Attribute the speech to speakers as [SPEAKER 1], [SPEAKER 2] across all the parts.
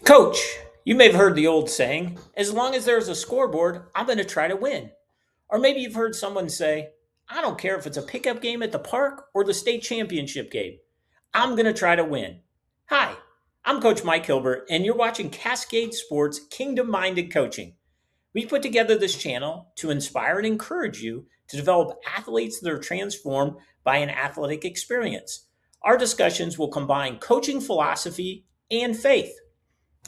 [SPEAKER 1] Coach, you may have heard the old saying, as long as there's a scoreboard, I'm going to try to win. Or maybe you've heard someone say, I don't care if it's a pickup game at the park or the state championship game. I'm going to try to win. Hi, I'm Coach Mike Hilbert, and you're watching Cascade Sports Kingdom Minded Coaching. We put together this channel to inspire and encourage you to develop athletes that are transformed by an athletic experience. Our discussions will combine coaching philosophy and faith.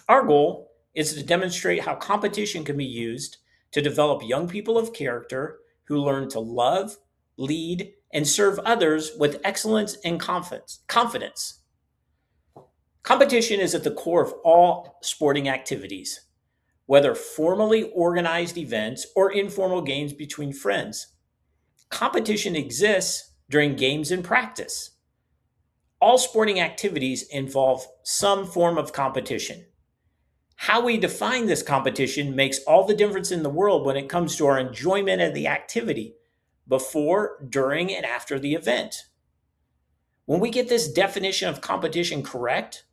[SPEAKER 1] Our goal is to demonstrate how competition can be used to develop young people of character who learn to love, lead, and serve others with excellence and confidence. Competition is at the core of all sporting activities, whether formally organized events or informal games between friends. Competition exists during games and practice. All sporting activities involve some form of competition. How we define this competition makes all the difference in the world when it comes to our enjoyment of the activity before, during, and after the event. When we get this definition of competition correct,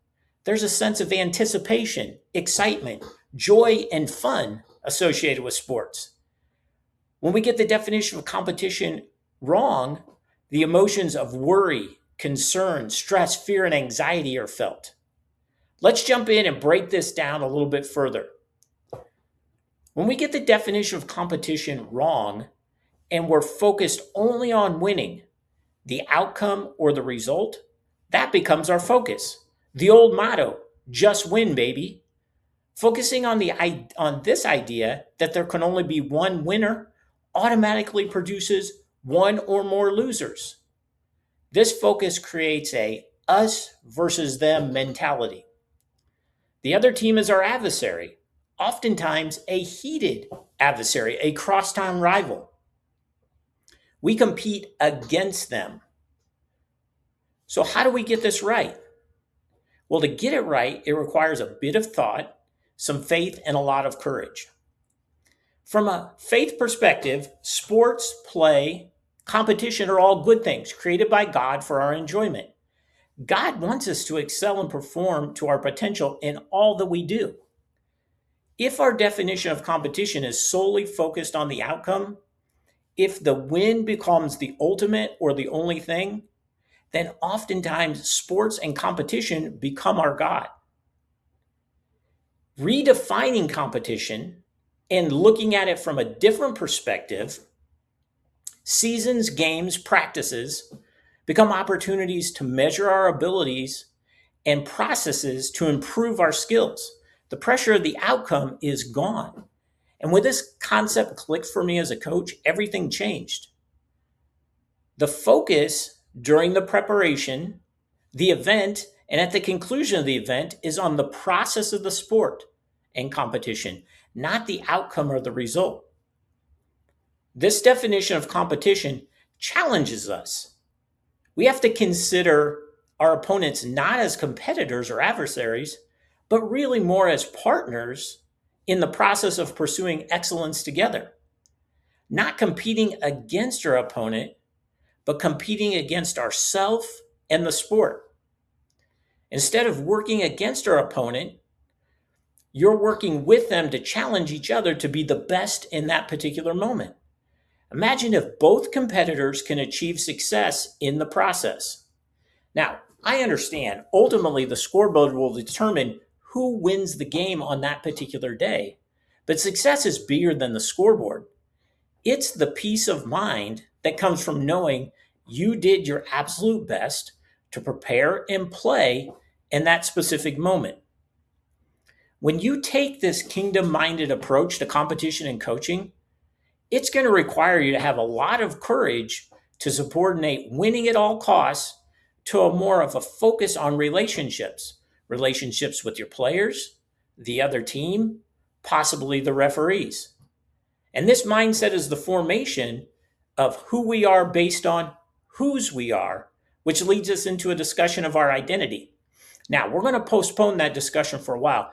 [SPEAKER 1] there's a sense of anticipation, excitement, joy, and fun associated with sports. When we get the definition of competition wrong, the emotions of worry, concern, stress, fear, and anxiety are felt. Let's jump in and break this down a little bit further. When we get the definition of competition wrong and we're focused only on winning, the outcome or the result, that becomes our focus. The old motto, just win, baby. Focusing on this idea that there can only be one winner automatically produces one or more losers. This focus creates a us versus them mentality. The other team is our adversary, oftentimes a heated adversary, a crosstown rival. We compete against them. So, how do we get this right? Well, to get it right, it requires a bit of thought, some faith, and a lot of courage. From a faith perspective, sports, play, competition are all good things created by God for our enjoyment. God wants us to excel and perform to our potential in all that we do. If our definition of competition is solely focused on the outcome, if the win becomes the ultimate or the only thing, then oftentimes sports and competition become our God. Redefining competition and looking at it from a different perspective, seasons, games, practices become opportunities to measure our abilities and processes to improve our skills. The pressure of the outcome is gone. And when this concept clicked for me as a coach, everything changed. The focus during the preparation, the event, and at the conclusion of the event is on the process of the sport and competition, not the outcome or the result. This definition of competition challenges us. We have to consider our opponents not as competitors or adversaries, but really more as partners in the process of pursuing excellence together. Not competing against our opponent, but competing against ourselves and the sport. Instead of working against our opponent, you're working with them to challenge each other to be the best in that particular moment. Imagine if both competitors can achieve success in the process. Now, I understand ultimately the scoreboard will determine who wins the game on that particular day, but success is bigger than the scoreboard. It's the peace of mind that comes from knowing you did your absolute best to prepare and play in that specific moment. When you take this kingdom-minded approach to competition and coaching, it's going to require you to have a lot of courage to subordinate winning at all costs to a more of a focus on relationships with your players, the other team, possibly the referees. And this mindset is the formation of who we are based on whose we are, which leads us into a discussion of our identity. Now, we're going to postpone that discussion for a while.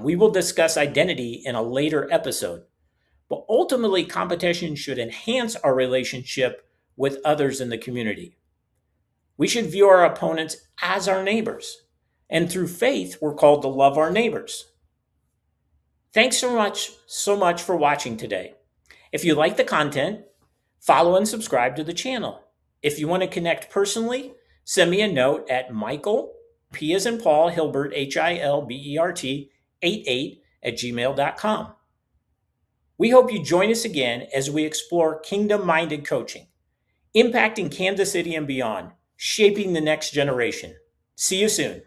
[SPEAKER 1] We will discuss identity in a later episode. But ultimately, competition should enhance our relationship with others in the community. We should view our opponents as our neighbors, And through faith, we're called to love our neighbors. Thanks so much for watching today. If you like the content, follow and subscribe to the channel. If you want to connect personally, send me a note at Michael, P as in Paul, Hilbert, Hilbert, 88 at gmail.com. We hope you join us again as we explore kingdom-minded coaching, impacting Kansas City and beyond, shaping the next generation. See you soon.